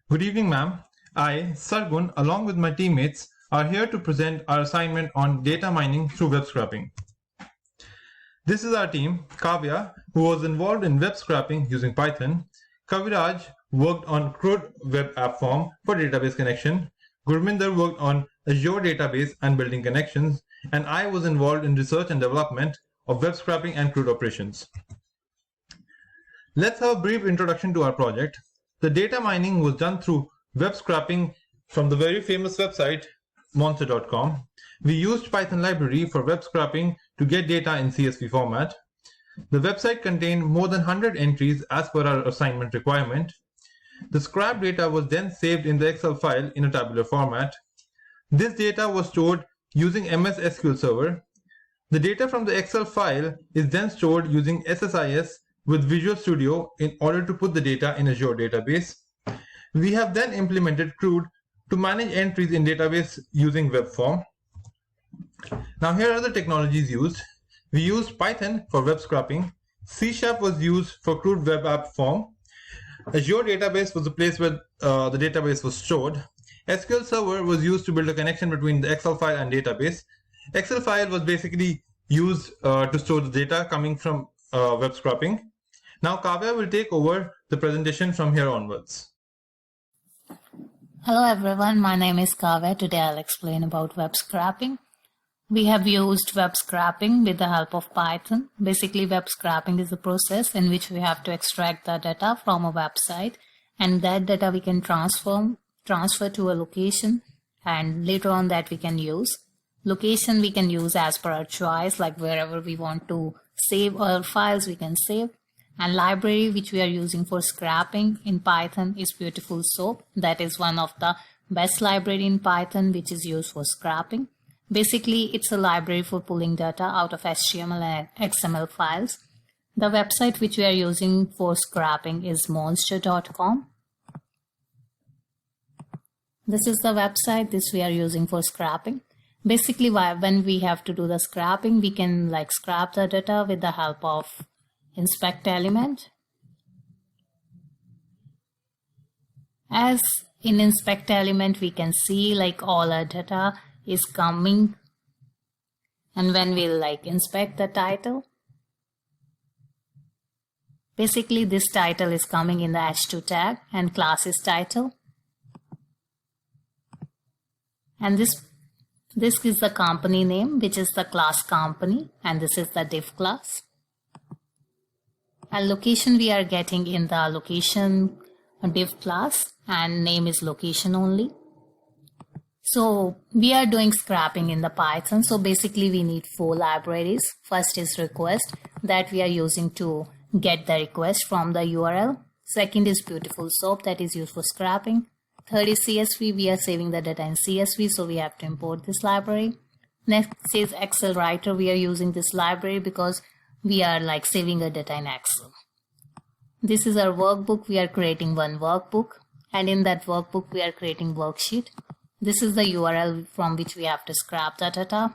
Good evening, ma'am. I, Sargun, along with my teammates, are here to present our assignment on data mining through web scraping. This is our team, Kavya, who was involved in web scraping using Python. Kaviraj worked on CRUD web app form for database connection. Gurminder worked on Azure database and building connections. And I was involved in research and development of web scraping and CRUD operations. Let's have a brief introduction to our project. The data mining was done through web scraping from the very famous website monster.com. We used Python library for web scraping to get data in CSV format. The website contained more than 100 entries as per our assignment requirement. The scrap data was then saved in the Excel file in a tabular format. This data was stored using MS SQL Server. The data from the Excel file is then stored using SSIS with Visual Studio in order to put the data in Azure database. We have then implemented CRUD to manage entries in database using web form. Now here are the technologies used. We used Python for web scraping. C# was used for CRUD web app form. Azure database was the place where the database was stored. SQL Server was used to build a connection between the Excel file and database. Excel file was basically used to store the data coming from web scraping. Now Kavya will take over the presentation from here onwards. Hello everyone, my name is Kavya. Today I'll explain about web scraping. We have used web scraping with the help of Python. Basically, web scraping is a process in which we have to extract the data from a website, and that data we can transfer to a location, and later on that we can use. Location we can use as per our choice, like wherever we want to save our files we can save. And library which we are using for scraping in Python is Beautiful Soup. That is one of the best library in Python which is used for scraping. Basically, it's a library for pulling data out of HTML and XML files. The website which we are using for scraping is monster.com. This is the website this we are using for scraping. Basically, when we have to do the scraping, we can scrap the data with the help of inspect element. As in inspect element, we can see all our data is coming, and when we inspect the title, basically this title is coming in the h2 tag and class is title, and this is the company name, which is the class company, and this is the div class. And location we are getting in the location div class, and name is location only. So we are doing scraping in the Python. So basically we need 4 libraries. First is request that we are using to get the request from the URL. Second is Beautiful Soup that is used for scraping. Third is CSV. We are saving the data in CSV, so we have to import this library. Next is Excel Writer. We are using this library because we are saving our data in Excel. This is our workbook. We are creating one workbook, and in that workbook we are creating worksheet. This is the URL from which we have to scrap the data.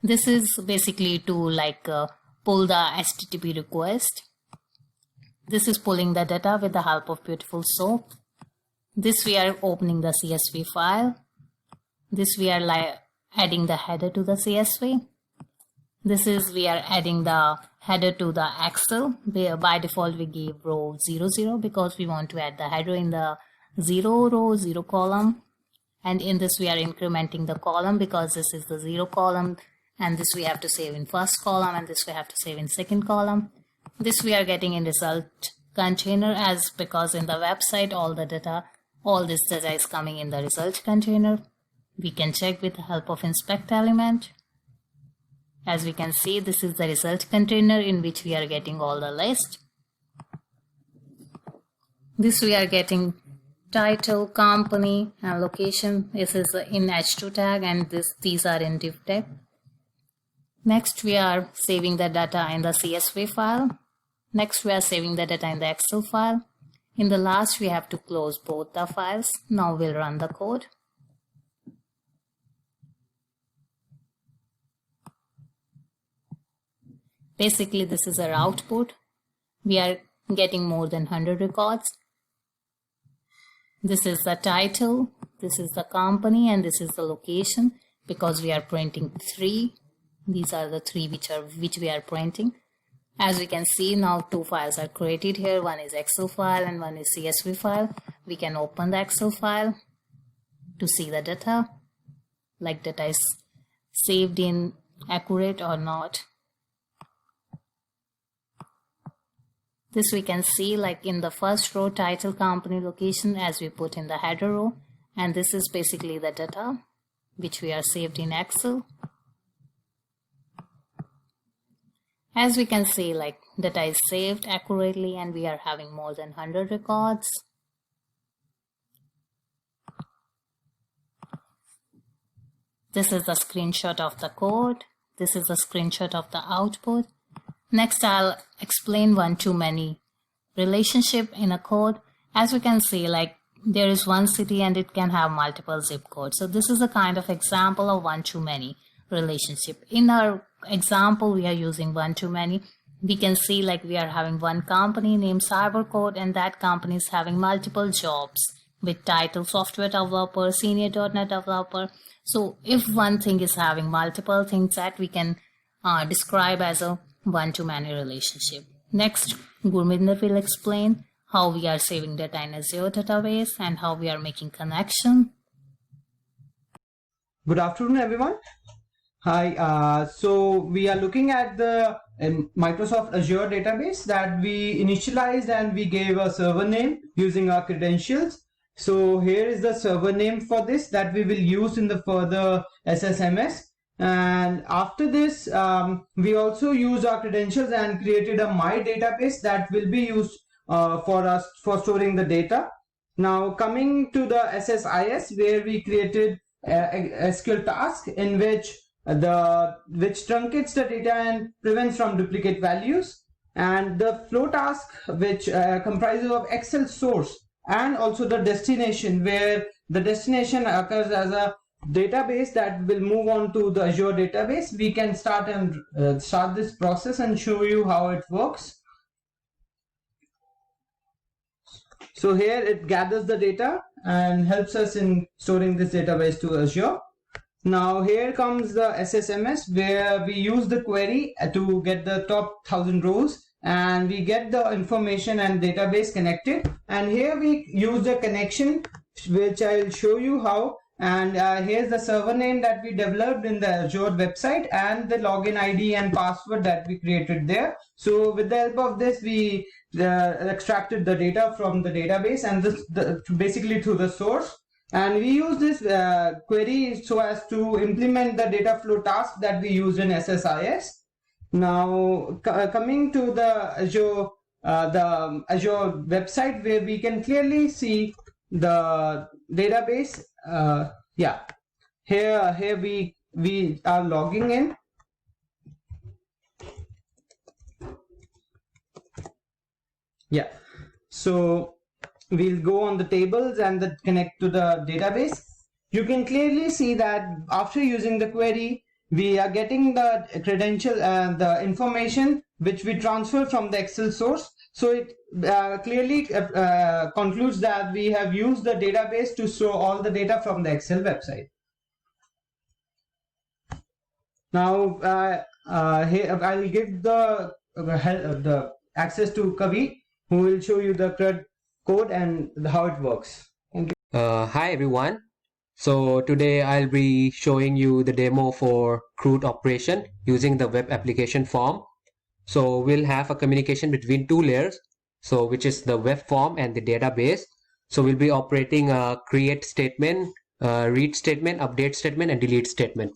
This is basically to pull the HTTP request. This is pulling the data with the help of Beautiful Soup. This we are opening the CSV file. This we are adding the header to the CSV. This is we are adding the header to the Excel. By default we give row 00 because we want to add the header in the 0 row 0 column. And in this we are incrementing the column because this is the 0 column, and this we have to save in first column, and this we have to save in second column. This we are getting in result container, as because in the website all this data is coming in the result container. We can check with the help of inspect element. As we can see, this is the result container in which we are getting all the list. This we are getting title, company, and location. This is in h2 tag, and these are in div tag. Next we are saving the data in the CSV file. Next we are saving the data in the Excel file. In the last we have to close both the files. Now we'll run the code. Basically this is our output. We are getting more than 100 records. This is the title, this is the company, and this is the location, because we are printing 3. These are the 3 which we are printing. As we can see, now 2 files are created here. One is Excel file and one is CSV file. We can open the Excel file to see the data, like data is saved in accurate or not. This we can see like in the first row, title, company, location, as we put in the header row, and this is basically the data which we are saved in Excel. As we can see, like data is saved accurately and we are having more than 100 records. This is the screenshot of the code. This is the screenshot of the output. Next, I'll explain one-to-many relationship in a code. As we can see, like there is one city and it can have multiple zip codes. So this is a kind of example of one-to-many relationship. In our example, we are using one-to-many. We can see like we are having one company named Cybercode, and that company is having multiple jobs with title software developer, senior .NET developer. So if one thing is having multiple things, that we can describe as a one-to-many relationship. Next, Gurminder will explain how we are saving data in Azure database and how we are making connection. Good afternoon, everyone. Hi, so we are looking at the Microsoft Azure database that we initialized, and we gave a server name using our credentials. So here is the server name for this that we will use in the further SSMS. And after this, we also used our credentials and created a My database that will be used for us for storing the data. Now coming to the SSIS, where we created a SQL task in which truncates the data and prevents from duplicate values, and the flow task which comprises of Excel source and also the destination, where the destination occurs as a database that will move on to the Azure database. We can start this process and show you how it works. So here it gathers the data and helps us in storing this database to Azure. Now here comes the SSMS, where we use the query to get the top 1000 rows, and we get the information and database connected. And here we use the connection, which I will show you how. And here's the server name that we developed in the Azure website and the login ID and password that we created there. So with the help of this, we extracted the data from the database and basically through the source. And we use this query so as to implement the data flow task that we used in SSIS. Now coming to the Azure website, where we can clearly see the database. Here we are logging in. So we'll go on the tables and connect to the database. You can clearly see that after using the query, we are getting the credential and the information which we transfer from the Excel source. So it clearly concludes that we have used the database to store all the data from the Excel website. Now here I will give the access to Kavi, who will show you the code and how it works. Thank you. Hi everyone. So today I'll be showing you the demo for CRUD operation using the web application form. So we'll have a communication between 2 layers, so which is the web form and the database. So we'll be operating a create statement, read statement, update statement, and delete statement.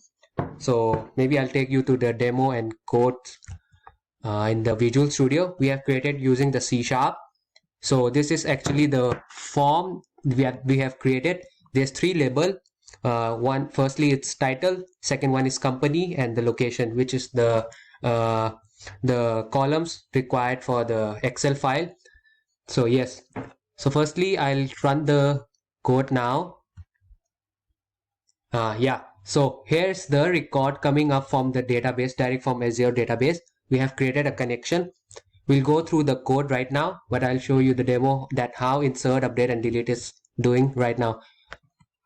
So maybe I'll take you to the demo and code in the Visual Studio we have created using the C#. So this is actually the form we have created. There's 3 labels. Firstly it's title, second one is company, and the location, which is the columns required for the Excel file. So yes, so firstly I'll run the code now. So here's the record coming up from the database, direct from Azure database. We have created a connection. We'll go through the code right now, but I'll show you the demo that how insert, update, and delete is doing right now.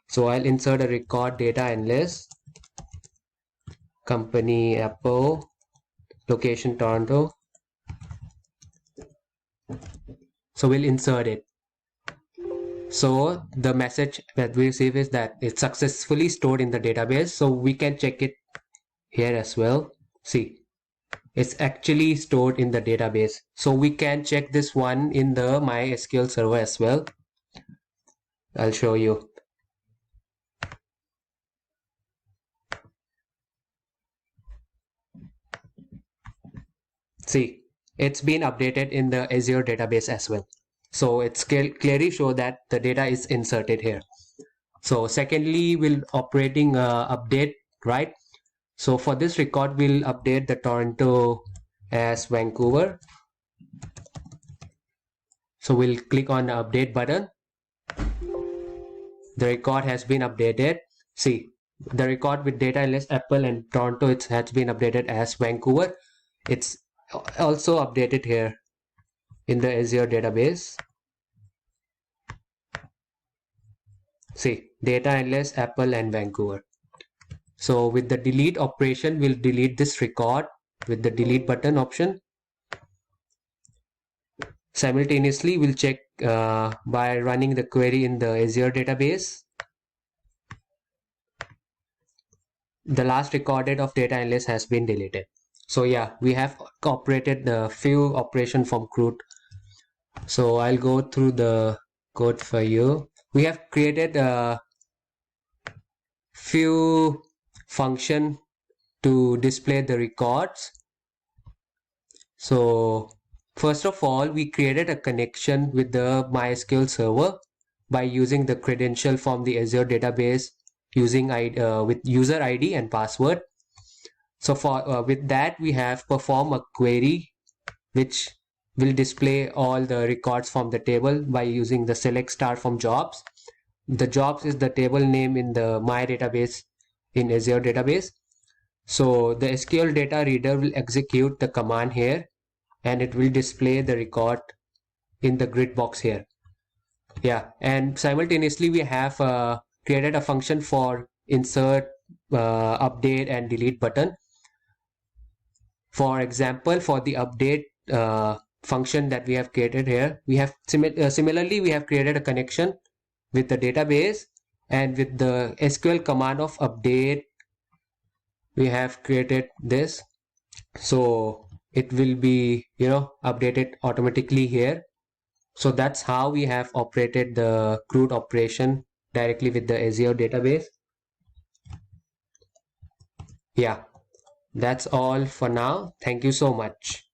So I'll insert a record data analyst, company Apple, location Toronto. So we'll insert it. So the message that we receive is that it's successfully stored in the database. So we can check it here as well. See, it's actually stored in the database. So we can check this one in the MySQL server as well. I'll show you. See, it's been updated in the Azure database as well. So it's clearly show that the data is inserted here. So secondly, we'll operating update, right? So for this record, we'll update the Toronto as Vancouver. So we'll click on the update button. The record has been updated. See, the record with data analyst Apple and Toronto, it has been updated as Vancouver. It's also updated here in the Azure database. See, data analyst Apple and Vancouver. So with the delete operation, we'll delete this record with the delete button option. Simultaneously, we'll check by running the query in the Azure database. The last recorded of data analyst has been deleted. So yeah, we have operated the few operation from Crude. So I'll go through the code for you. We have created a few function to display the records. So first of all, we created a connection with the MySQL server by using the credential from the Azure database using with user ID and password. So for with that, we have performed a query which will display all the records from the table by using the select star from jobs. The jobs is the table name in the My database in Azure database. So the SQL data reader will execute the command here and it will display the record in the grid box here. Yeah, and simultaneously we have created a function for insert, update and delete button. For example, for the update function that we have created here, we have similarly we have created a connection with the database, and with the SQL command of update we have created this, so it will be updated automatically here. So that's how we have operated the CRUD operation directly with the Azure database. Yeah, that's all for now. Thank you so much.